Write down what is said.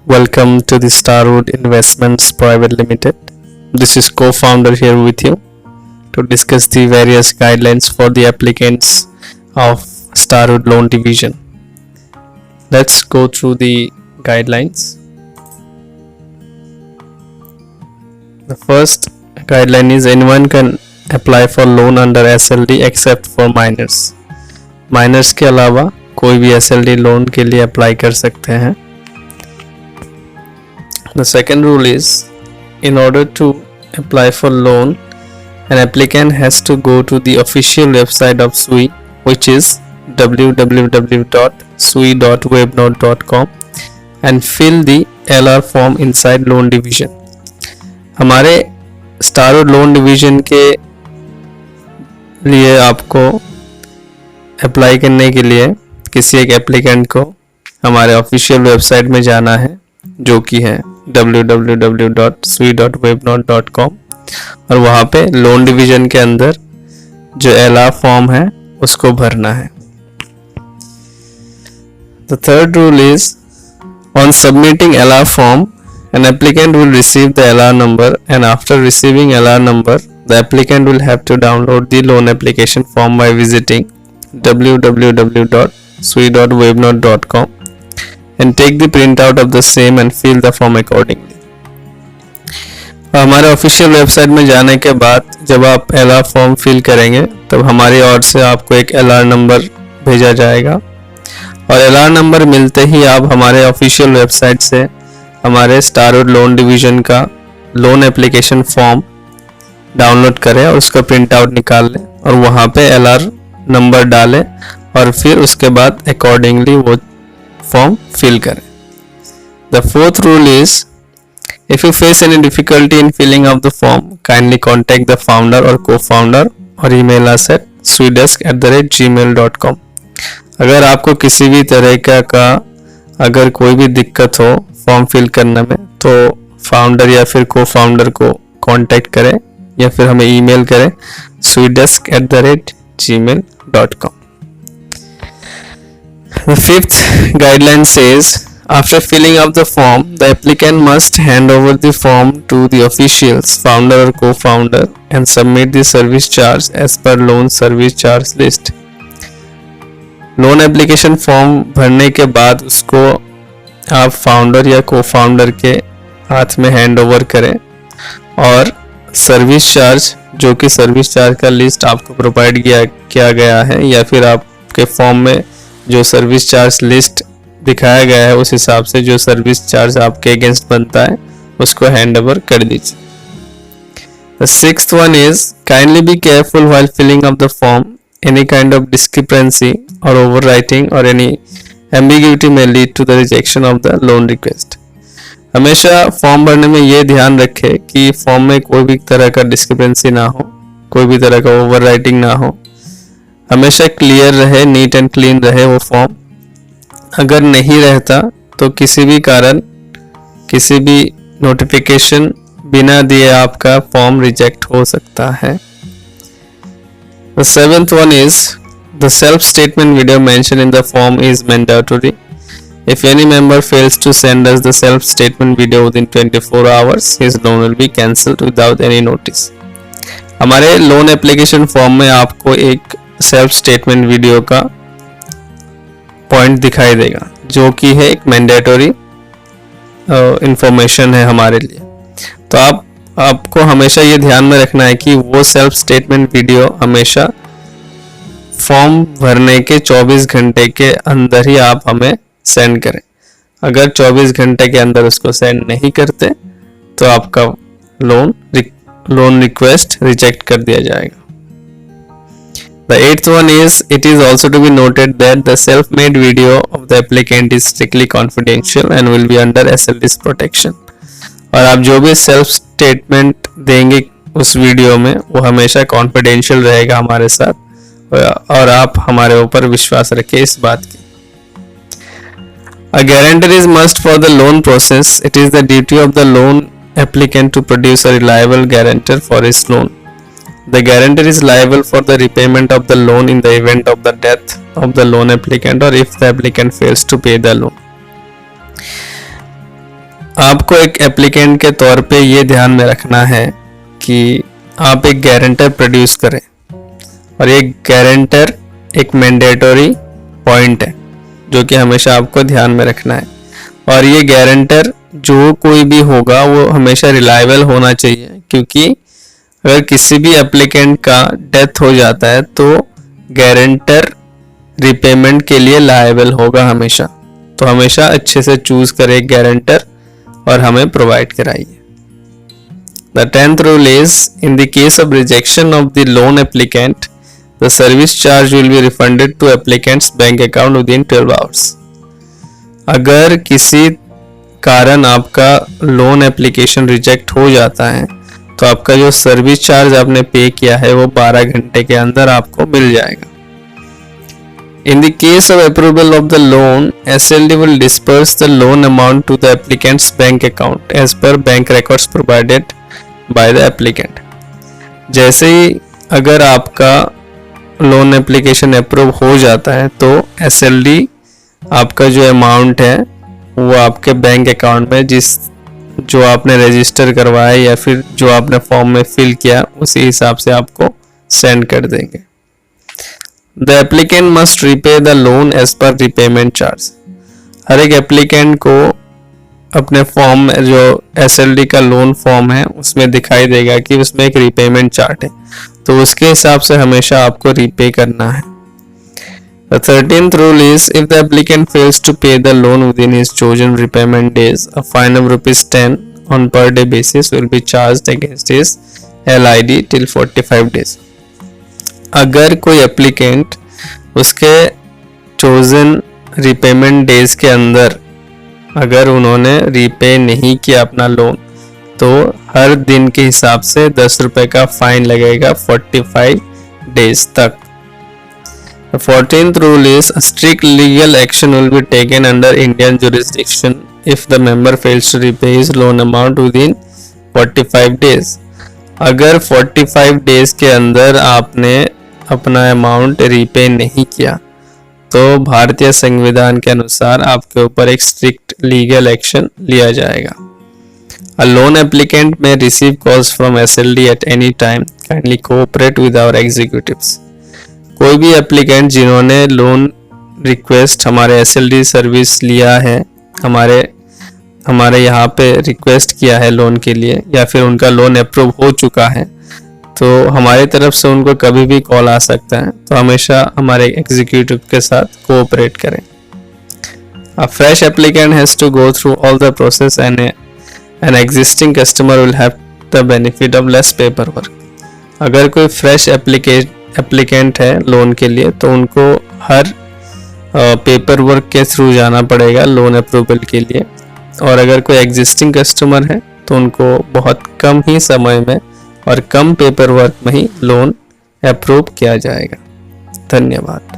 Welcome to the Starwood Investments Private Limited. This is co-founder here with you to discuss the various guidelines for the applicants of Starwood Loan Division. Let's go through the guidelines. The first guideline is anyone can apply for loan under SLD except for minors. Minors के अलावा कोई भी SLD loan के लिए apply कर सकते हैं. The second rule is, in order to apply for loan, an applicant has to go to the official website of SUI, which is www.sui.webnode.com and fill the LR form inside loan division. हमारे Starwood loan division के लिए आपको apply करने के लिए किसी एक applicant को हमारे ऑफिशियल वेबसाइट में जाना है, जो कि है www.sui.webnode.com और वहाँ पे लोन डिवीजन के अंदर जो LR फॉर्म है उसको भरना है. The third rule is, on submitting LR form, an applicant will receive the LR number, and after receiving LR number, the applicant will have to download the loan application form by visiting www.sui.webnode.com and take the printout of the same and fill the form accordingly. हमारे official website में जाने के बाद जब आप LR form fill करेंगे तब हमारी ओर से आपको एक LR नंबर भेजा जाएगा और LR नंबर मिलते ही आप हमारे ऑफिशियल वेबसाइट से हमारे स्टारवुड लोन डिवीजन का लोन एप्लीकेशन फॉर्म डाउनलोड करें और उसका प्रिंट आउट निकाल लें और वहाँ पे LR नंबर डालें और फिर उसके बाद अकॉर्डिंगली वो फॉर्म फिल करें. The fourth rule is, if you face any difficulty in filling out the form, kindly contact the founder or co-founder or email us at suidesk@gmail.com. अगर आपको किसी भी तरह का अगर कोई भी दिक्कत हो फॉर्म फिल करने में तो फाउंडर या फिर को-फाउंडर को कांटेक्ट करें या फिर हमें ईमेल करें suidesk@gmail.com. The fifth guideline says, after filling up the form, the applicant must hand over the form to the officials, founder or co-founder, and submit the service charge as per loan service charge list. Loan application form भरने के बाद उसको आप founder या cofounder के हाथ में hand over करें और सर्विस चार्ज, जो कि सर्विस चार्ज का लिस्ट आपको प्रोवाइड किया गया है या फिर आपके फॉर्म में जो सर्विस चार्ज लिस्ट दिखाया गया है उस हिसाब से जो सर्विस चार्ज आपके अगेंस्ट बनता है उसको हैंड ओवर कर दीजिए. The sixth one is, kindly be careful while filling up the form. Any kind of discrepancy or overwriting or any ambiguity may lead to the rejection of the loan request. हमेशा form भरने में ये ध्यान रखें कि form में कोई भी तरह का डिस्क्रिपेंसी ना हो, कोई भी तरह का ओवरराइटिंग ना हो, हमेशा क्लियर रहे, नीट एंड क्लीन रहे वो फॉर्म. अगर नहीं रहता तो किसी भी कारण किसी भी नोटिफिकेशन बिना दिए आपका फॉर्म रिजेक्ट हो सकता है. The seventh one is, the self-statement video mentioned in the form is mandatory. If any member fails to send us the self-statement video within 24 hours, his loan will be cancelled without any notice. हमारे loan application form में आपको एक self statement video का point दिखाई देगा जो कि है एक मैंडेटरी इंफॉर्मेशन है हमारे लिए. तो आपको हमेशा ये ध्यान में रखना है कि वो सेल्फ स्टेटमेंट वीडियो हमेशा फॉर्म भरने के 24 घंटे के अंदर ही आप हमें सेंड करें. अगर 24 घंटे के अंदर उसको सेंड नहीं करते तो आपका लोन रिक्वेस्ट रिजेक्ट कर दिया जाएगा. The eighth one is, it is also to be noted that the self-made video of the applicant is strictly confidential and will be under SLD's protection. और आप जो भी सेल्फ स्टेटमेंट देंगे उस video में वो हमेशा कॉन्फिडेंशियल रहेगा हमारे साथ और आप हमारे ऊपर विश्वास रखें इस बात की. A guarantor is must for the loan process. It is the duty of the loan applicant to produce a reliable guarantor for his loan. The guarantor is liable for the repayment of the loan in the event of the death of the loan applicant or if the applicant fails to pay the loan. आपको एक applicant के तौर पे ये ध्यान में रखना है कि आप एक गारंटर प्रोड्यूस करें, और ये गारंटर एक मैंडेटरी पॉइंट है जो कि हमेशा आपको ध्यान में रखना है। और ये गारंटर जो कोई भी होगा वो हमेशा रिलायबल होना चाहिए, क्योंकि अगर किसी भी एप्लीकेंट का डेथ हो जाता है तो गारंटर रिपेमेंट के लिए लायबल होगा हमेशा। तो हमेशा अच्छे से चूज करें गारंटर और हमें प्रोवाइड कराइए। The 10th rule is, in the case of rejection of the loan applicant, the service charge will be refunded to applicant's bank account within 12 hours. अगर किसी कारण आपका लोन एप्लीकेशन रिजेक्ट हो जाता है तो आपका जो सर्विस चार्ज आपने पे किया है वो 12 घंटे के अंदर आपको मिल जाएगा। In the case of approval of the loan, SLD will disperse the loan amount to the applicant's bank account as per bank records provided by the applicant. जैसे ही अगर आपका लोन एप्लीकेशन अप्रूव हो जाता है तो SLD आपका जो amount है वो आपके बैंक अकाउंट में जो आपने रजिस्टर करवाया या फिर जो आपने फॉर्म में फिल किया उसी हिसाब से आपको सेंड कर देंगे। The applicant must repay the loan as per repayment charge. हर एक एप्लीकेंट को अपने फॉर्म में जो SLD का लोन फॉर्म है उसमें दिखाई देगा कि उसमें एक रिपेमेंट चार्ट है, तो उसके हिसाब से हमेशा आपको रीपे करना है। The 13th rule is, if the applicant fails to pay the loan within his chosen repayment days, a fine of ₹10 on per day basis will be charged against his LID till 45 days. अगर कोई applicant उसके chosen repayment days के अंदर अगर उन्होंने repay नहीं किया अपना लोन तो हर दिन के हिसाब से 10 रुपए का फाइन लगेगा 45 डेज तक। The 14th rule is, a strict legal action will be taken under Indian jurisdiction if the member fails to repay his loan amount within 45 days. अगर 45 डेज के अंदर आपने अपना अमाउंट रीपे नहीं किया तो भारतीय संविधान के अनुसार आपके ऊपर एक स्ट्रिक्ट लीगल एक्शन लिया जाएगा। A loan applicant may receive calls from SLD at any time. Kindly cooperate with our executives. कोई भी एप्लीकेंट जिन्होंने लोन रिक्वेस्ट हमारे SLD सर्विस लिया है, हमारे यहाँ पे रिक्वेस्ट किया है लोन के लिए या फिर उनका लोन अप्रूव हो चुका है, तो हमारी तरफ से उनको कभी भी कॉल आ सकता है, तो हमेशा हमारे एग्जीक्यूटिव के साथ कोऑपरेट करें। A fresh applicant has to go through all the process and an existing customer will have the benefit of less paperwork. अगर कोई फ्रेश एप्लीकेंट है लोन के लिए तो उनको हर पेपर वर्क के थ्रू जाना पड़ेगा लोन अप्रूवल के लिए, और अगर कोई एग्जिस्टिंग कस्टमर है तो उनको बहुत कम ही समय में और कम पेपर वर्क में ही लोन अप्रूव किया जाएगा। धन्यवाद।